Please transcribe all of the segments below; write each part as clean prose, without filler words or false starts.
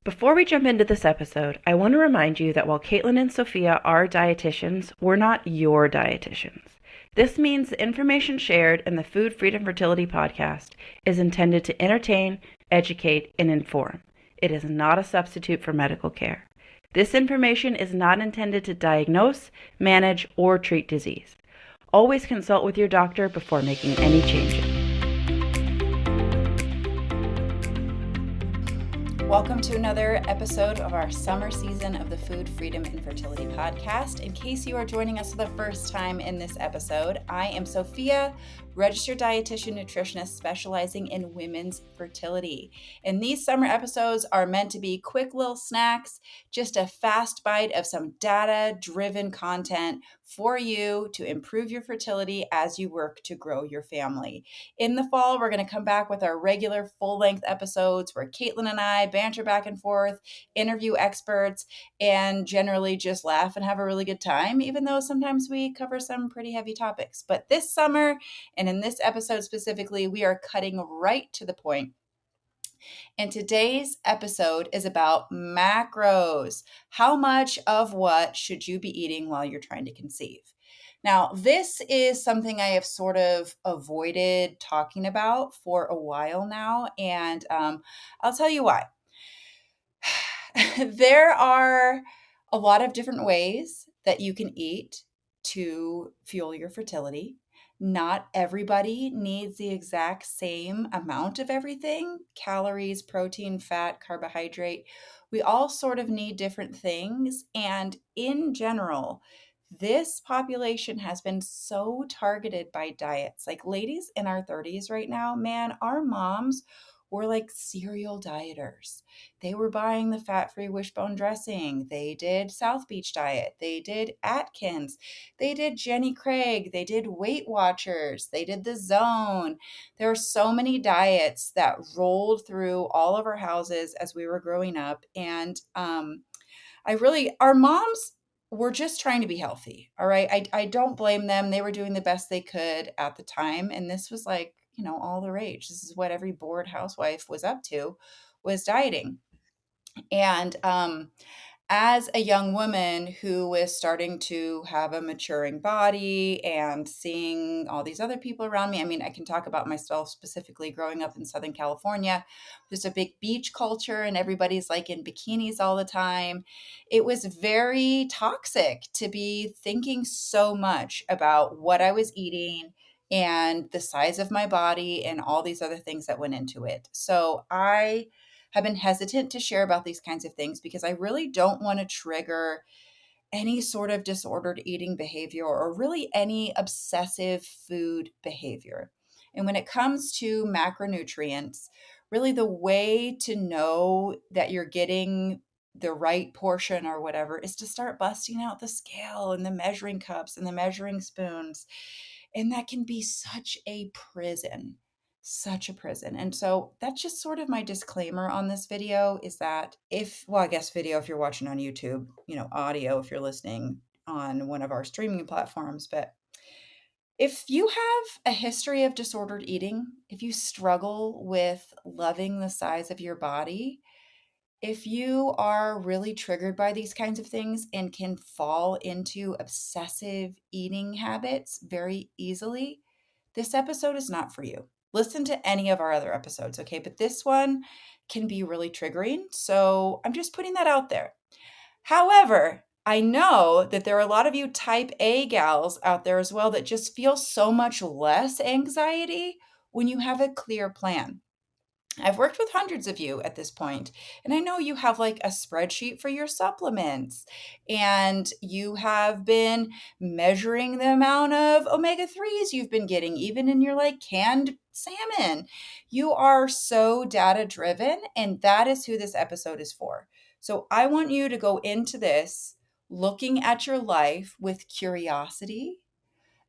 Before we jump into this episode, I want to remind you that while Caitlin and Sophia are dietitians, we're not your dietitians. This means the information shared in the Food Freedom Fertility podcast is intended to entertain, educate, and inform. It is not a substitute for medical care. This information is not intended to diagnose, manage, or treat disease. Always consult with your doctor before making any changes. Welcome to another episode of our summer season of the Food Freedom and Fertility podcast. In case you are joining us for the first time in this episode, I am Sophia, registered dietitian nutritionist specializing in women's fertility. And these summer episodes are meant to be quick little snacks, just a fast bite of some data-driven content for you to improve your fertility as you work to grow your family. In the fall, we're going to come back with our regular full-length episodes where Caitlin and I banter back and forth, interview experts, and generally just laugh and have a really good time, even though sometimes we cover some pretty heavy topics. But this summer, and in this episode specifically, we are cutting right to the point. And today's episode is about macros. How much of what should you be eating while you're trying to conceive? Now, this is something I have sort of avoided talking about for a while now, and I'll tell you why. There are a lot of different ways that you can eat to fuel your fertility. Not everybody needs the exact same amount of everything: calories, protein, fat, carbohydrate. We all sort of need different things. And in general, this population has been so targeted by diets. Like ladies in our 30s right now, man, our moms were like serial dieters. They were buying the fat-free wishbone dressing. They did South Beach diet. They did Atkins. They did Jenny Craig. They did Weight Watchers. They did the Zone. There are so many diets that rolled through all of our houses as we were growing up. And our moms were just trying to be healthy. All right. I don't blame them. They were doing the best they could at the time. And this was like, all the rage. This is what every bored housewife was up to, was dieting. And as a young woman who was starting to have a maturing body and seeing all these other people around me, I mean, I can talk about myself specifically growing up in Southern California. There's a big beach culture and everybody's like in bikinis all the time. It was very toxic to be thinking so much about what I was eating and the size of my body and all these other things that went into it. So I have been hesitant to share about these kinds of things because I really don't want to trigger any sort of disordered eating behavior or really any obsessive food behavior. And when it comes to macronutrients, really the way to know that you're getting the right portion or whatever is to start busting out the scale and the measuring cups and the measuring spoons. And that can be such a prison. Such a prison. And so that's just sort of my disclaimer on this video, is that I guess video if you're watching on YouTube, audio if you're listening on one of our streaming platforms. But if you have a history of disordered eating, if you struggle with loving the size of your body, if you are really triggered by these kinds of things and can fall into obsessive eating habits very easily, this episode is not for you. Listen to any of our other episodes, okay? But this one can be really triggering. So I'm just putting that out there. However, I know that there are a lot of you type A gals out there as well that just feel so much less anxiety when you have a clear plan. I've worked with hundreds of you at this point, and I know you have like a spreadsheet for your supplements, and you have been measuring the amount of omega-3s you've been getting, even in your like canned salmon. You are so data driven, and that is who this episode is for. So I want you to go into this looking at your life with curiosity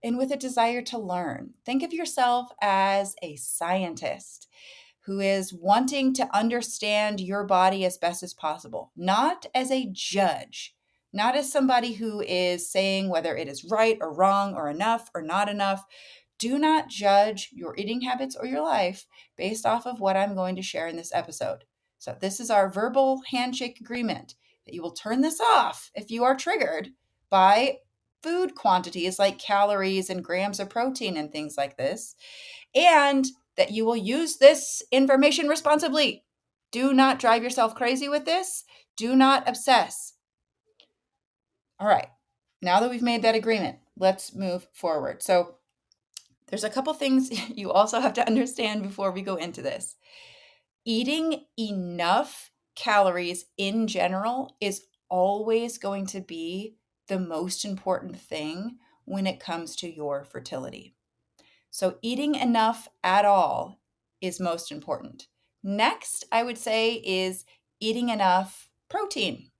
and with a desire to learn. Think of yourself as a scientist who is wanting to understand your body as best as possible, not as a judge, not as somebody who is saying whether it is right or wrong or enough or not enough. Do not judge your eating habits or your life based off of what I'm going to share in this episode. So this is our verbal handshake agreement that you will turn this off if you are triggered by food quantities like calories and grams of protein and things like this, and that you will use this information responsibly. Do not drive yourself crazy with this. Do not obsess. All right. Now that we've made that agreement, let's move forward. So there's a couple things you also have to understand before we go into this. Eating enough calories in general is always going to be the most important thing when it comes to your fertility. So eating enough at all is most important. Next, I would say, is eating enough protein,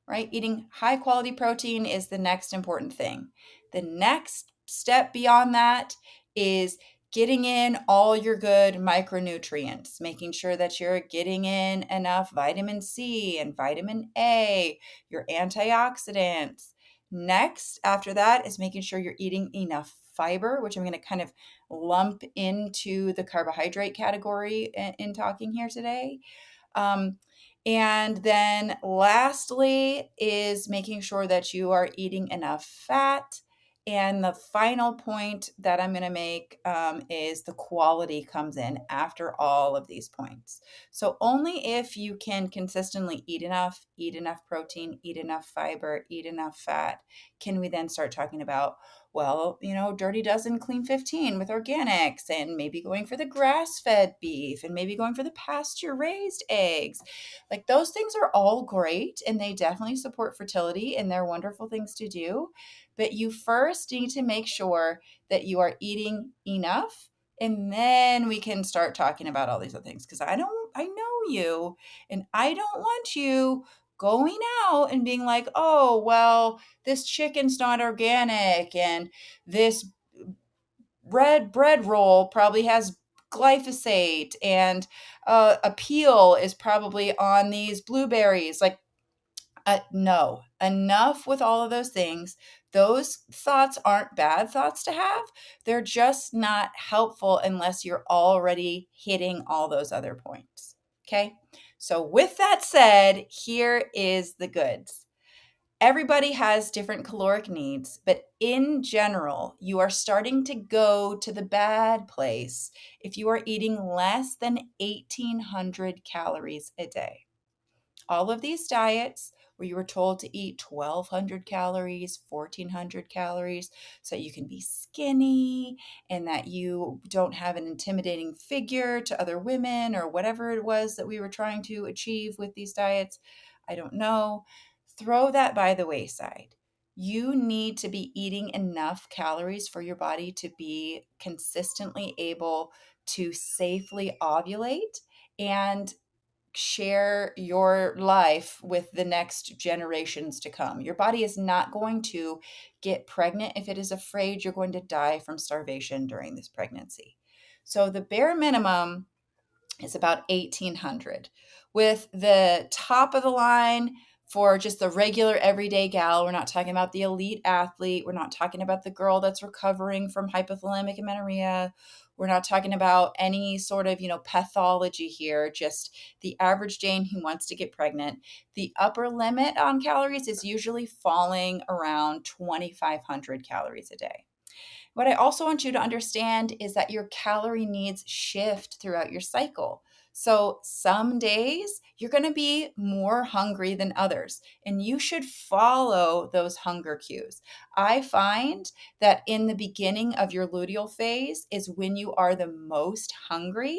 right? Eating high quality protein is the next important thing. The next step beyond that is getting in all your good micronutrients, making sure that you're getting in enough vitamin C and vitamin A, your antioxidants. Next, after that, is making sure you're eating enough fiber, which I'm going to kind of lump into the carbohydrate category in talking here today. Um, and then lastly is making sure that you are eating enough fat. And the final point that I'm going to make is the quality comes in after all of these points. So only if you can consistently eat enough protein, eat enough fiber, eat enough fat, can we then start talking about, well, Dirty Dozen Clean 15 with organics, and maybe going for the grass-fed beef, and maybe going for the pasture-raised eggs. Like, those things are all great, and they definitely support fertility, and they're wonderful things to do. But you first need to make sure that you are eating enough, and then we can start talking about all these other things. Because I know you, and I don't want you going out and being like, oh, well, this chicken's not organic, and this red bread roll probably has glyphosate, and a peel is probably on these blueberries. Like, no, enough with all of those things. Those thoughts aren't bad thoughts to have. They're just not helpful unless you're already hitting all those other points. Okay. So with that said, here is the goods. Everybody has different caloric needs, but in general, you are starting to go to the bad place if you are eating less than 1,800 calories a day. All of these diets where you were told to eat 1,200 calories, 1,400 calories, so that you can be skinny and that you don't have an intimidating figure to other women, or whatever it was that we were trying to achieve with these diets, I don't know. Throw that by the wayside. You need to be eating enough calories for your body to be consistently able to safely ovulate and share your life with the next generations to come. Your body is not going to get pregnant if it is afraid you're going to die from starvation during this pregnancy. So the bare minimum is about 1,800, with the top of the line for just the regular everyday gal. We're not talking about the elite athlete. We're not talking about the girl that's recovering from hypothalamic amenorrhea. We're not talking about any sort of, pathology here, just the average Jane who wants to get pregnant. The upper limit on calories is usually falling around 2,500 calories a day. What I also want you to understand is that your calorie needs shift throughout your cycle. So some days you're going to be more hungry than others, and you should follow those hunger cues. I find that in the beginning of your luteal phase is when you are the most hungry,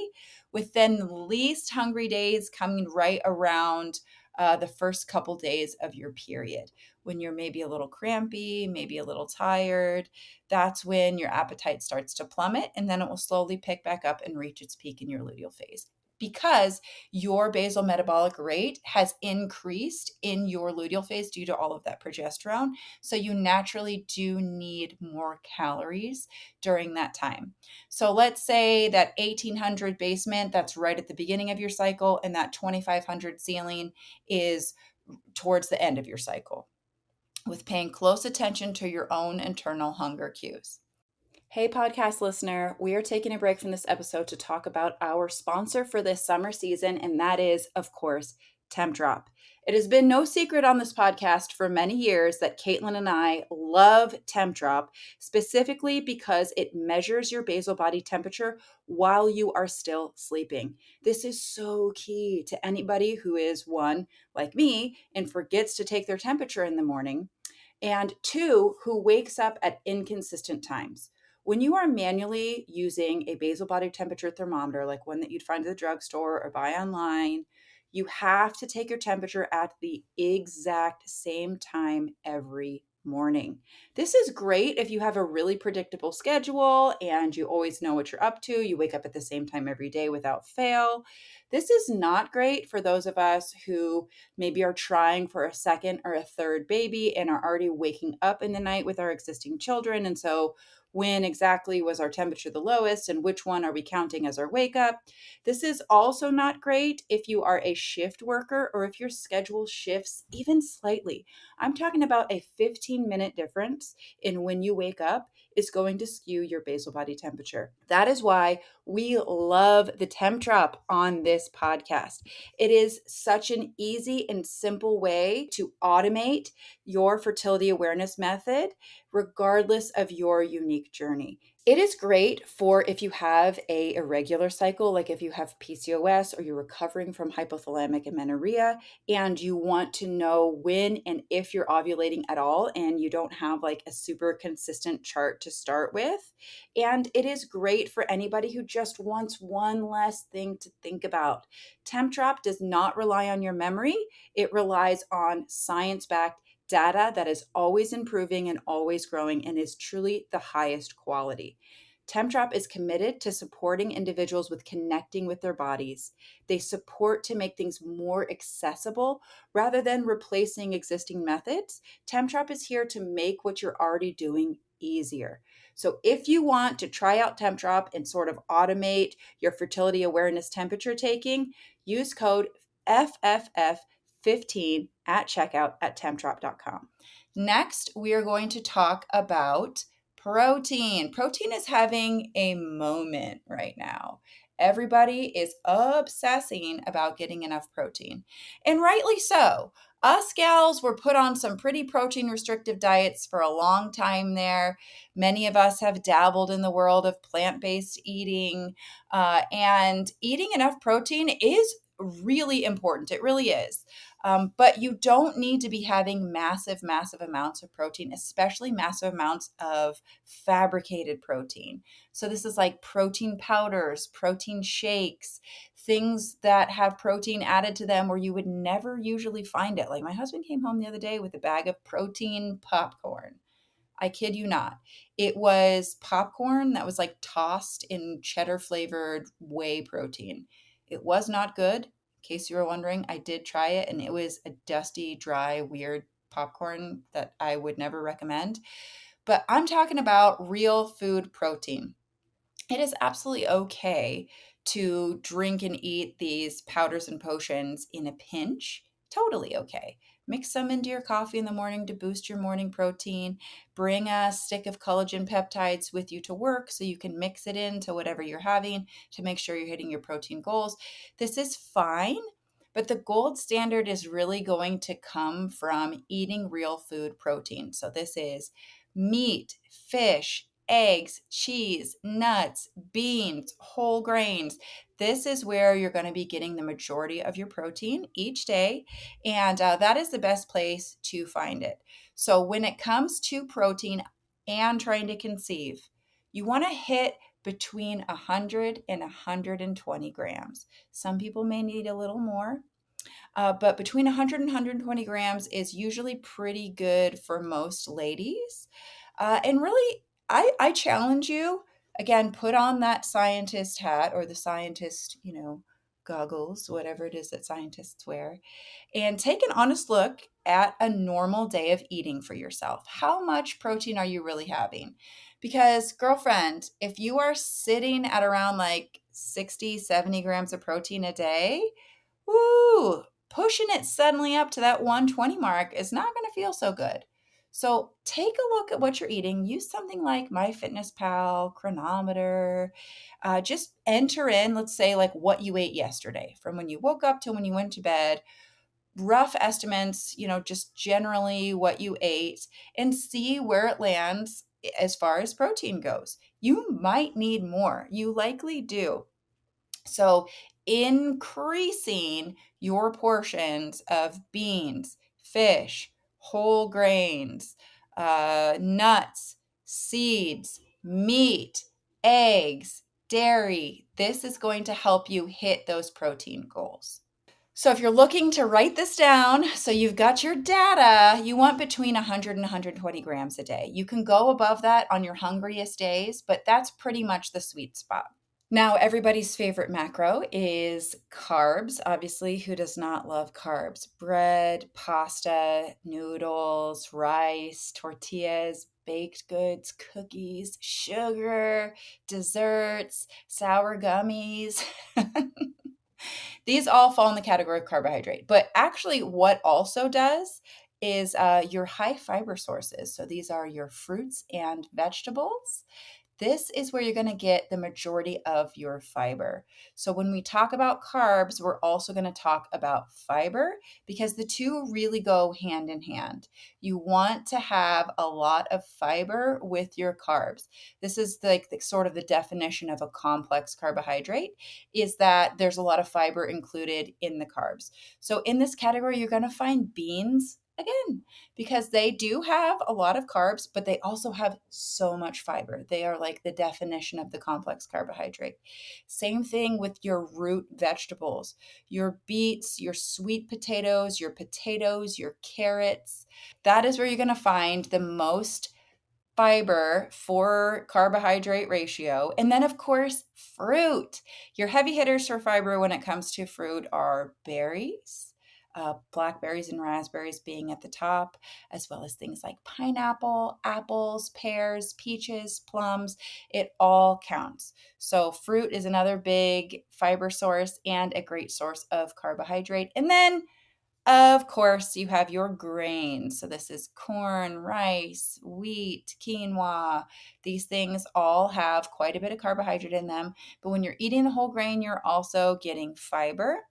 with then the least hungry days coming right around the first couple days of your period, when you're maybe a little crampy, maybe a little tired. That's when your appetite starts to plummet, and then it will slowly pick back up and reach its peak in your luteal phase, because your basal metabolic rate has increased in your luteal phase due to all of that progesterone. So you naturally do need more calories during that time. So let's say that 1,800 basement, that's right at the beginning of your cycle, and that 2,500 ceiling is towards the end of your cycle, with paying close attention to your own internal hunger cues. Hey, podcast listener, we are taking a break from this episode to talk about our sponsor for this summer season, and that is, of course, Tempdrop. It has been no secret on this podcast for many years that Caitlin and I love Tempdrop, specifically because it measures your basal body temperature while you are still sleeping. This is so key to anybody who is, one, like me, and forgets to take their temperature in the morning, and two, who wakes up at inconsistent times. When you are manually using a basal body temperature thermometer, like one that you'd find at the drugstore or buy online, you have to take your temperature at the exact same time every morning. This is great if you have a really predictable schedule and you always know what you're up to. You wake up at the same time every day without fail. This is not great for those of us who maybe are trying for a second or a third baby and are already waking up in the night with our existing children. And so, when exactly was our temperature the lowest and which one are we counting as our wake up? This is also not great if you are a shift worker or if your schedule shifts even slightly. I'm talking about a 15-minute difference in when you wake up is going to skew your basal body temperature. That is why we love the Tempdrop on this podcast. It is such an easy and simple way to automate your fertility awareness method, regardless of your unique journey. It is great for if you have a irregular cycle, like if you have PCOS or you're recovering from hypothalamic amenorrhea and you want to know when and if you're ovulating at all and you don't have like a super consistent chart to start with. And it is great for anybody who just wants one less thing to think about. Tempdrop does not rely on your memory. It relies on science-backed data that is always improving and always growing and is truly the highest quality. Tempdrop is committed to supporting individuals with connecting with their bodies. They support to make things more accessible rather than replacing existing methods. Tempdrop is here to make what you're already doing easier. So if you want to try out Tempdrop and sort of automate your fertility awareness temperature taking, use code FFF15 at checkout at tempdrop.com. Next, we are going to talk about protein. Protein is having a moment right now. Everybody is obsessing about getting enough protein, and rightly so. Us gals were put on some pretty protein restrictive diets for a long time there. Many of us have dabbled in the world of plant-based eating, and eating enough protein is really important. It really is. But you don't need to be having massive, massive amounts of protein, especially massive amounts of fabricated protein. So this is like protein powders, protein shakes, things that have protein added to them where you would never usually find it. Like my husband came home the other day with a bag of protein popcorn. I kid you not. It was popcorn that was like tossed in cheddar flavored whey protein. It was not good. In case you were wondering, I did try it and it was a dusty, dry, weird popcorn that I would never recommend. But I'm talking about real food protein. It is absolutely okay to drink and eat these powders and potions in a pinch. Totally okay. Mix some into your coffee in the morning to boost your morning protein. Bring a stick of collagen peptides with you to work so you can mix it into whatever you're having to make sure you're hitting your protein goals. This is fine, but the gold standard is really going to come from eating real food protein. So this is meat, fish, eggs, cheese, nuts, beans, whole grains. This is where you're going to be getting the majority of your protein each day. And that is the best place to find it. So when it comes to protein and trying to conceive, you want to hit between 100 and 120 grams. Some people may need a little more. But between 100 and 120 grams is usually pretty good for most ladies. And really, I challenge you, again, put on that scientist hat or the scientist, goggles, whatever it is that scientists wear, and take an honest look at a normal day of eating for yourself. How much protein are you really having? Because, girlfriend, if you are sitting at around like 60, 70 grams of protein a day, woo, pushing it suddenly up to that 120 mark is not going to feel so good. So take a look at what you're eating. Use something like MyFitnessPal, Chronometer. Just enter in, let's say, like what you ate yesterday from when you woke up to when you went to bed, rough estimates, just generally what you ate, and see where it lands as far as protein goes. You might need more. You likely do. So, increasing your portions of beans, fish, whole grains, nuts, seeds, meat, eggs, dairy, this is going to help you hit those protein goals. So if you're looking to write this down, so you've got your data, you want between 100 and 120 grams a day. You can go above that on your hungriest days, but that's pretty much the sweet spot. Now, everybody's favorite macro is carbs. Obviously, who does not love carbs? Bread, pasta, noodles, rice, tortillas, baked goods, cookies, sugar, desserts, sour gummies. These all fall in the category of carbohydrate. But actually, what also does is your high fiber sources. So these are your fruits and vegetables. This is where you're going to get the majority of your fiber. So when we talk about carbs, we're also going to talk about fiber because the two really go hand in hand. You want to have a lot of fiber with your carbs. This is like the sort of the definition of a complex carbohydrate, is that there's a lot of fiber included in the carbs. So in this category, you're going to find beans, again, because they do have a lot of carbs, but they also have so much fiber. They are like the definition of the complex carbohydrate. Same thing with your root vegetables, your beets, your sweet potatoes, your carrots. That is where you're going to find the most fiber for carbohydrate ratio. And then, of course, fruit. Your heavy hitters for fiber when it comes to fruit are berries, blackberries and raspberries being at the top, as well as things like pineapple, apples, pears, peaches, plums. It all counts. So, fruit is another big fiber source and a great source of carbohydrate. And then of course, you have your grains. So this is corn, rice, wheat, quinoa. These things all have quite a bit of carbohydrate in them. But when you're eating the whole grain, you're also getting fiber.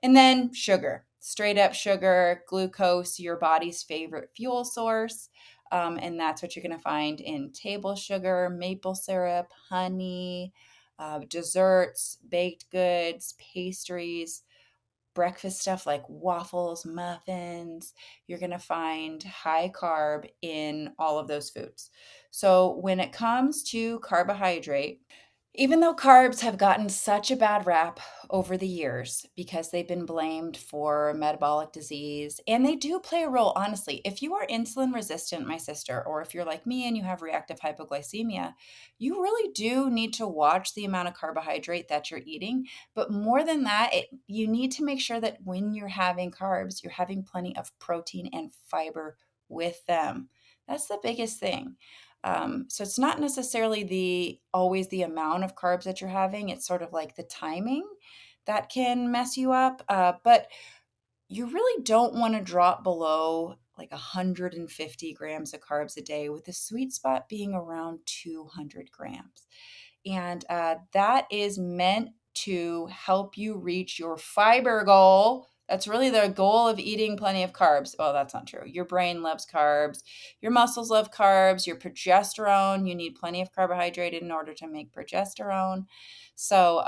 And then sugar, straight up sugar, glucose, your body's favorite fuel source. And that's what you're going to find in table sugar, maple syrup, honey, desserts, baked goods, pastries, breakfast stuff like waffles, muffins. You're going to find high carb in all of those foods. So when it comes to carbohydrate, even though carbs have gotten such a bad rap over the years because they've been blamed for metabolic disease, and they do play a role, honestly. If you are insulin resistant, my sister, or if you're like me and you have reactive hypoglycemia, you really do need to watch the amount of carbohydrate that you're eating. But more than that, you need to make sure that when you're having carbs, you're having plenty of protein and fiber with them. That's the biggest thing. So it's not necessarily always the amount of carbs that you're having. It's sort of like the timing that can mess you up. But you really don't want to drop below like 150 grams of carbs a day, with the sweet spot being around 200 grams. And that is meant to help you reach your fiber goal. That's really the goal of eating plenty of carbs. Well, that's not true. Your brain loves carbs. Your muscles love carbs. Your progesterone, you need plenty of carbohydrate in order to make progesterone. So,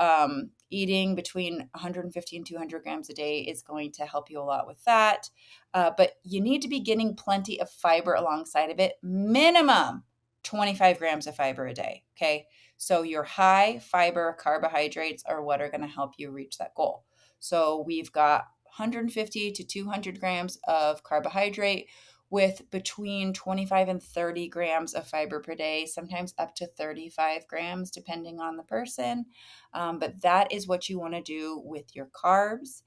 eating between 150 and 200 grams a day is going to help you a lot with that. But you need to be getting plenty of fiber alongside of it, minimum 25 grams of fiber a day. Okay. So your high fiber carbohydrates are what are going to help you reach that goal. So we've got 150 to 200 grams of carbohydrate with between 25 and 30 grams of fiber per day, sometimes up to 35 grams, depending on the person. But that is what you want to do with your carbs.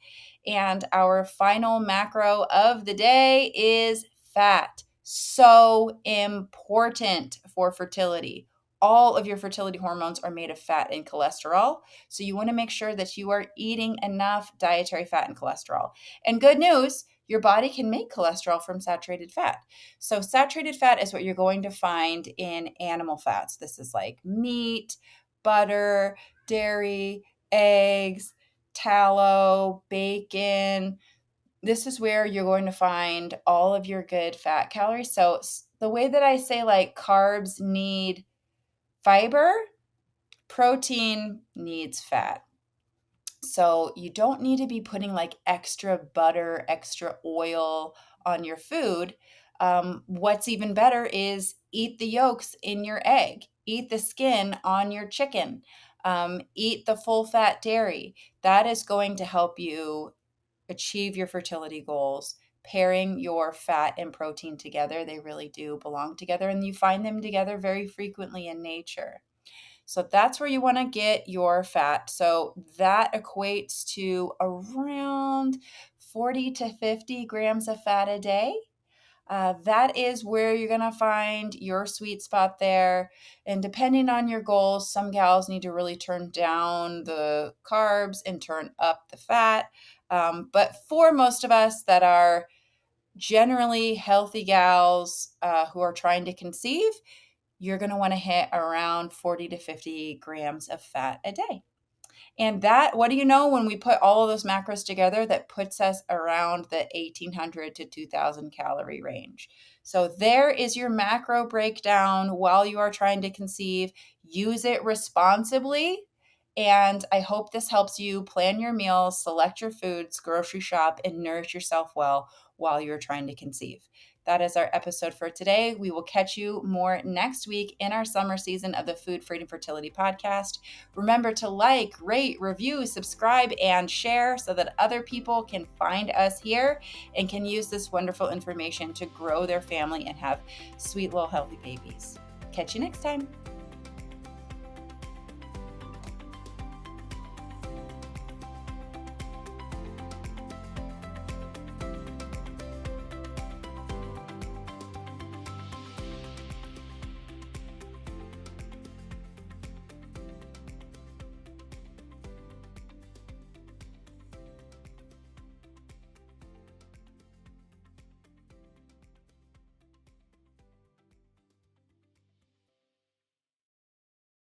And our final macro of the day is fat. So important for fertility. All of your fertility hormones are made of fat and cholesterol. So you want to make sure that you are eating enough dietary fat and cholesterol. And good news, your body can make cholesterol from saturated fat. So saturated fat is what you're going to find in animal fats. This is like meat, butter, dairy, eggs, tallow, bacon. This is where you're going to find all of your good fat calories. So the way that I say like carbs need fiber, protein needs fat. So you don't need to be putting like extra butter, extra oil on your food. What's even better is eat the yolks in your egg, eat the skin on your chicken, eat the full fat dairy. That is going to help you achieve your fertility goals. Pairing your fat and protein together, they really do belong together, and you find them together very frequently in nature. So that's where you want to get your fat. So that equates to around 40 to 50 grams of fat a day. That is where you're going to find your sweet spot there. And depending on your goals, some gals need to really turn down the carbs and turn up the fat. But for most of us that are generally healthy gals who are trying to conceive, you're going to want to hit around 40 to 50 grams of fat a day. And that, what do you know, when we put all of those macros together, that puts us around the 1,800 to 2,000 calorie range. So there is your macro breakdown while you are trying to conceive. Use it responsibly. And I hope this helps you plan your meals, select your foods, grocery shop, and nourish yourself well while you're trying to conceive. That is our episode for today. We will catch you more next week in our summer season of the Food Freedom Fertility Podcast. Remember to like, rate, review, subscribe, and share so that other people can find us here and can use this wonderful information to grow their family and have sweet little healthy babies. Catch you next time.